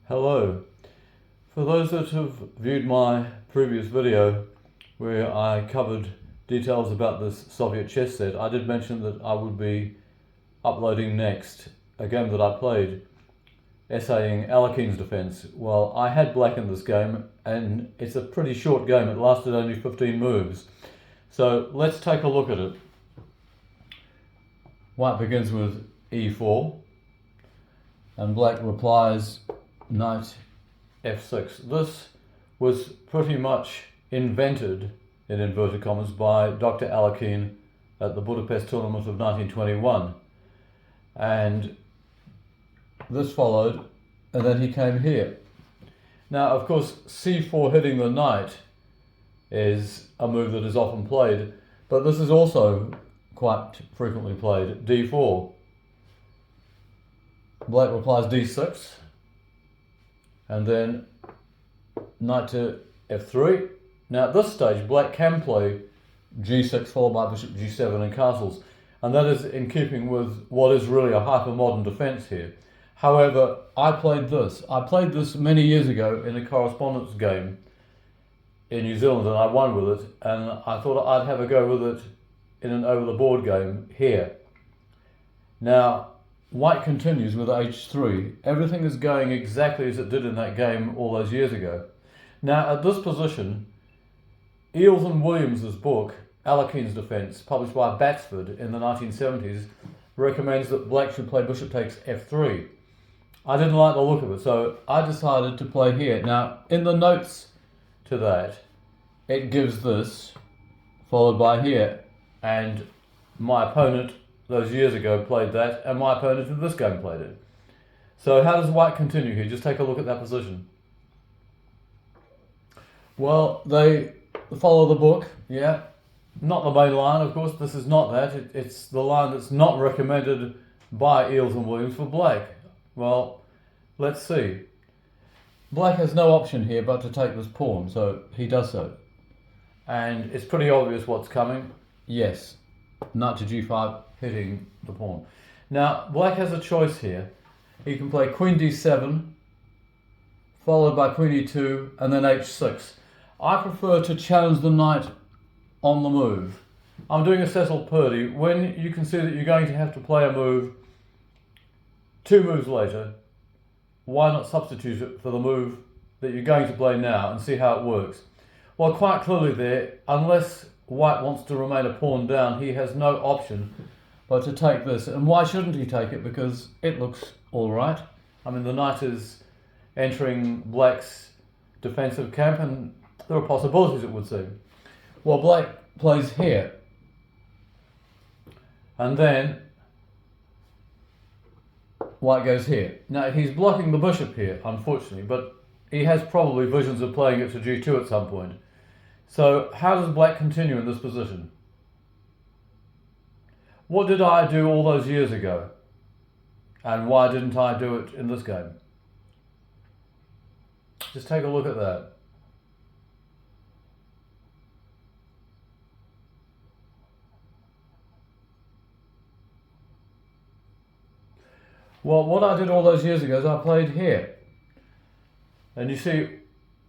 Hello. For those that have viewed my previous video where I covered details about this Soviet chess set, I did mention that I would be uploading next a game that I played, essaying Alekhine's defense. Well, I had black in this game and it's a pretty short game. It lasted only 15 moves. So let's take a look at it. White begins with e4 and black replies knight f6. This was pretty much invented, in inverted commas, by Dr. Alekhine at the Budapest tournament of 1921. And this followed, and then he came here. Now, of course, c4 hitting the knight is a move that is often played, but this is also quite frequently played, d4. Black replies d6, and then knight to f3. Now at this stage, black can play g6 followed by bishop g7 and castles, and that is in keeping with what is really a hyper-modern defense here. However, I played this many years ago in a correspondence game in New Zealand, and I won with it, and I thought I'd have a go with it in an over-the-board game here. Now, white continues with h3. Everything is going exactly as it did in that game all those years ago. Now, at this position, Eales and Williams' book, Alekhine's Defense, published by Batsford in the 1970s, recommends that black should play bishop takes f3. I didn't like the look of it, so I decided to play here. Now, in the notes to that, it gives this, followed by here, and my opponent those years ago played that, and my opponent in this game played it. So how does white continue here? Just take a look at that position. Well, they follow the book, yeah. Not the main line, of course. This is not that. It's the line that's not recommended by Eales and Williams for black. Well, let's see. Black has no option here but to take this pawn, so he does so. And it's pretty obvious what's coming. Yes, knight to g5, hitting the pawn. Now, black has a choice here. He can play queen d7, followed by queen e2, and then h6. I prefer to challenge the knight on the move. I'm doing a Cecil Purdy. When you can see that you're going to have to play a move 2 moves later, why not substitute it for the move that you're going to play now and see how it works? Well, quite clearly there, unless white wants to remain a pawn down, he has no option but to take this. And why shouldn't he take it? Because it looks all right. I mean, the knight is entering black's defensive camp, and there are possibilities, it would seem. Well, black plays here, and then white goes here. Now, he's blocking the bishop here, unfortunately, but he has probably visions of playing it to g2 at some point. So how does black continue in this position? What did I do all those years ago? And why didn't I do it in this game? Just take a look at that. Well, what I did all those years ago is I played here. And you see,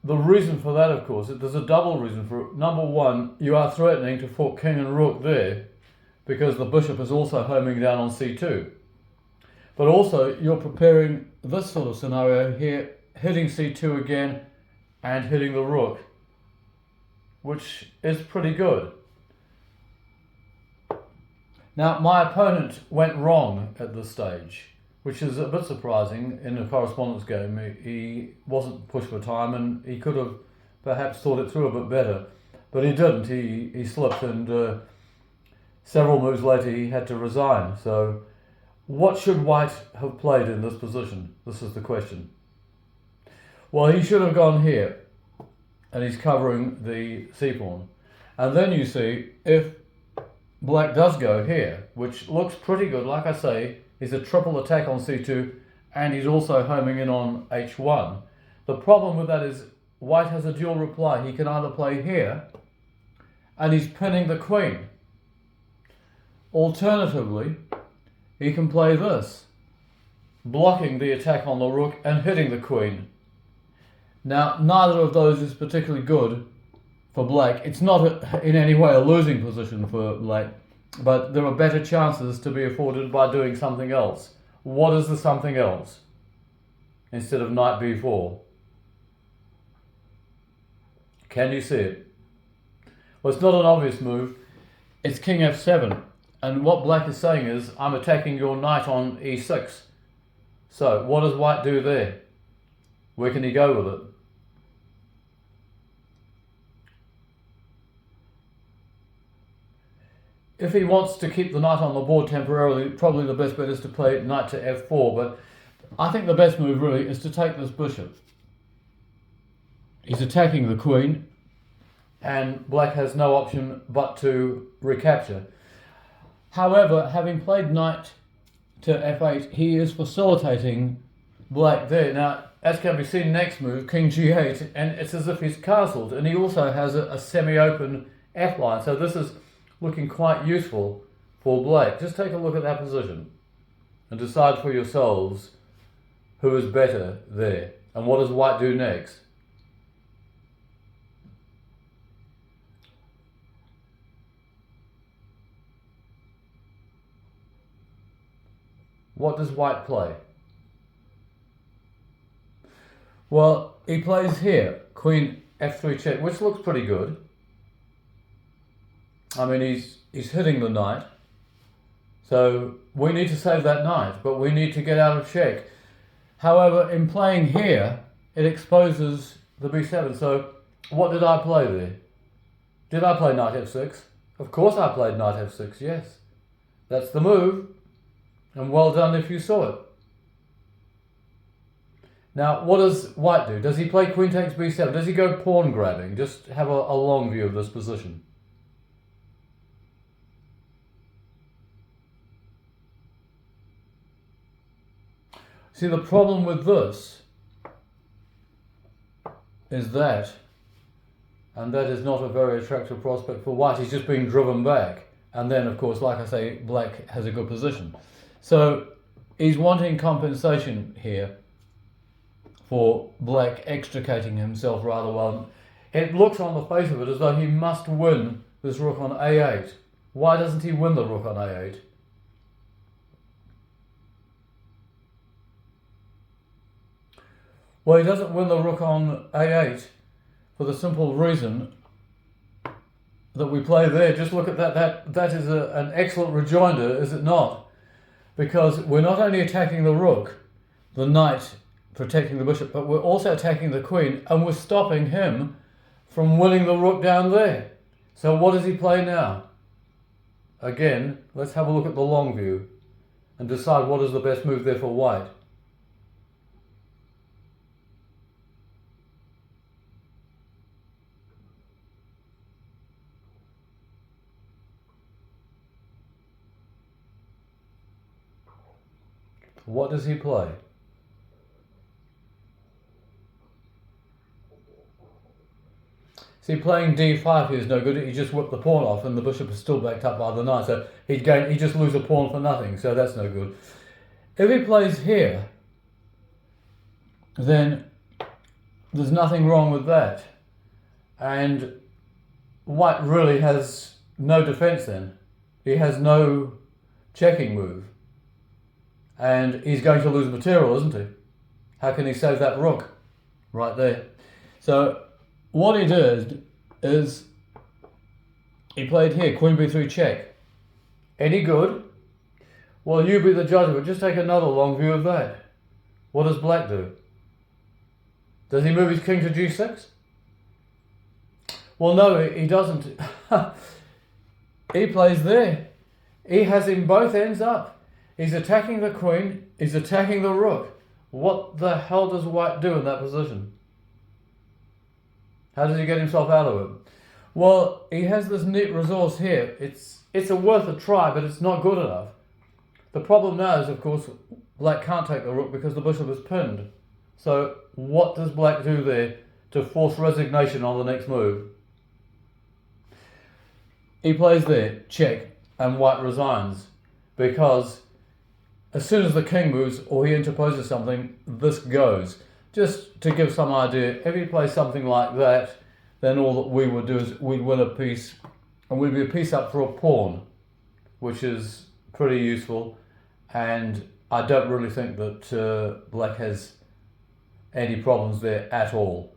the reason for that, of course, there's a double reason for it. Number one, you are threatening to fork king and rook there because the bishop is also homing down on c2. But also, you're preparing this sort of scenario here, hitting c2 again and hitting the rook, which is pretty good. Now, my opponent went wrong at this stage, which is a bit surprising in a correspondence game. He wasn't pushed for time, and he could have perhaps thought it through a bit better, but he didn't. He slipped, and several moves later he had to resign. So what should white have played in this position? This is the question. Well, he should have gone here, and he's covering the c-pawn. And then you see, if black does go here, which looks pretty good, like I say, he's a triple attack on c2, and he's also homing in on h1. The problem with that is white has a dual reply. He can either play here, and he's pinning the queen. Alternatively, he can play this, blocking the attack on the rook and hitting the queen. Now, neither of those is particularly good for black. It's not in any way a losing position for black, but there are better chances to be afforded by doing something else. What is the something else instead of knight b4? Can you see it? Well, it's not an obvious move. It's king f7. And what black is saying is, I'm attacking your knight on e6. So, what does white do there? Where can he go with it? If he wants to keep the knight on the board temporarily, probably the best bet is to play knight to f4, but I think the best move really is to take this bishop. He's attacking the queen, and black has no option but to recapture. However, having played knight to f8, he is facilitating black there. Now, as can be seen, next move, king g8, and it's as if he's castled, and he also has a semi-open f-line, so this is looking quite useful for black. Just take a look at that position and decide for yourselves who is better there. And what does white do next? What does white play? Well, he plays here, queen f3 check, which looks pretty good. I mean, he's hitting the knight. So we need to save that knight, but we need to get out of check. However, in playing here, it exposes the b7. So what did I play there? Did I play knight f6? Of course I played knight f6, yes. That's the move. And well done if you saw it. Now, what does white do? Does he play queen takes b7? Does he go pawn grabbing? Just have a long view of this position. See, the problem with this is that, and that is not a very attractive prospect for white. He's just being driven back. And then, of course, like I say, black has a good position. So he's wanting compensation here for black extricating himself rather well. It looks on the face of it as though he must win this rook on a8. Why doesn't he win the rook on a8? Well, he doesn't win the rook on a8 for the simple reason that we play there. Just look at that. That is an excellent rejoinder, is it not? Because we're not only attacking the rook, the knight protecting the bishop, but we're also attacking the queen, and we're stopping him from winning the rook down there. So what does he play now? Again, let's have a look at the long view and decide what is the best move there for white. What does he play? See, playing d5 here is no good. He just whipped the pawn off and the bishop is still backed up by the knight. So he just lose a pawn for nothing, so that's no good. If he plays here, then there's nothing wrong with that. And white really has no defense then. He has no checking move. And he's going to lose material, isn't he? How can he save that rook? Right there. So what he did is he played here, queen b3 check. Any good? Well, you be the judge of it. Just take another long view of that. What does black do? Does he move his king to g6? Well, no, he doesn't. He plays there. He has him both ends up. He's attacking the queen, he's attacking the rook. What the hell does white do in that position? How does he get himself out of it? Well, he has this neat resource here. It's worth a try, but it's not good enough. The problem now is, of course, black can't take the rook because the bishop is pinned. So what does black do there to force resignation on the next move? He plays there, check, and white resigns because as soon as the king moves or he interposes something, this goes. Just to give some idea, if he plays something like that, then all that we would do is we'd win a piece, and we'd be a piece up for a pawn, which is pretty useful. And I don't really think that black has any problems there at all.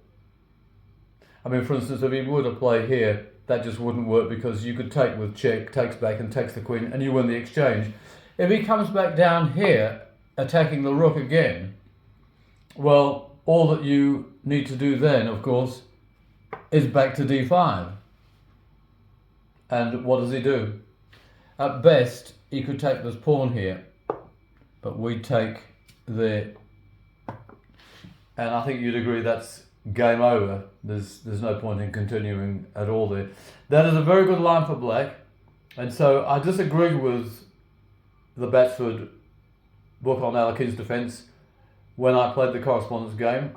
I mean, for instance, if he were to play here, that just wouldn't work because you could take with check, takes back and takes the queen, and you win the exchange. If he comes back down here, attacking the rook again, well, all that you need to do then, of course, is back to d5. And what does he do? At best, he could take this pawn here, but we take there. And I think you'd agree that's game over. There's no point in continuing at all there. That is a very good line for black. And so I disagreed with the Batsford book on Alekhine's defence when I played the correspondence game.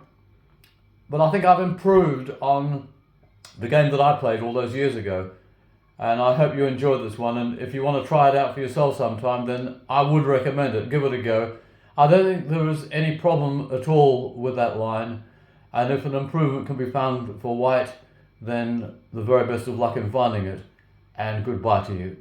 But I think I've improved on the game that I played all those years ago. And I hope you enjoyed this one. And if you want to try it out for yourself sometime, then I would recommend it. Give it a go. I don't think there is any problem at all with that line. And if an improvement can be found for white, then the very best of luck in finding it. And goodbye to you.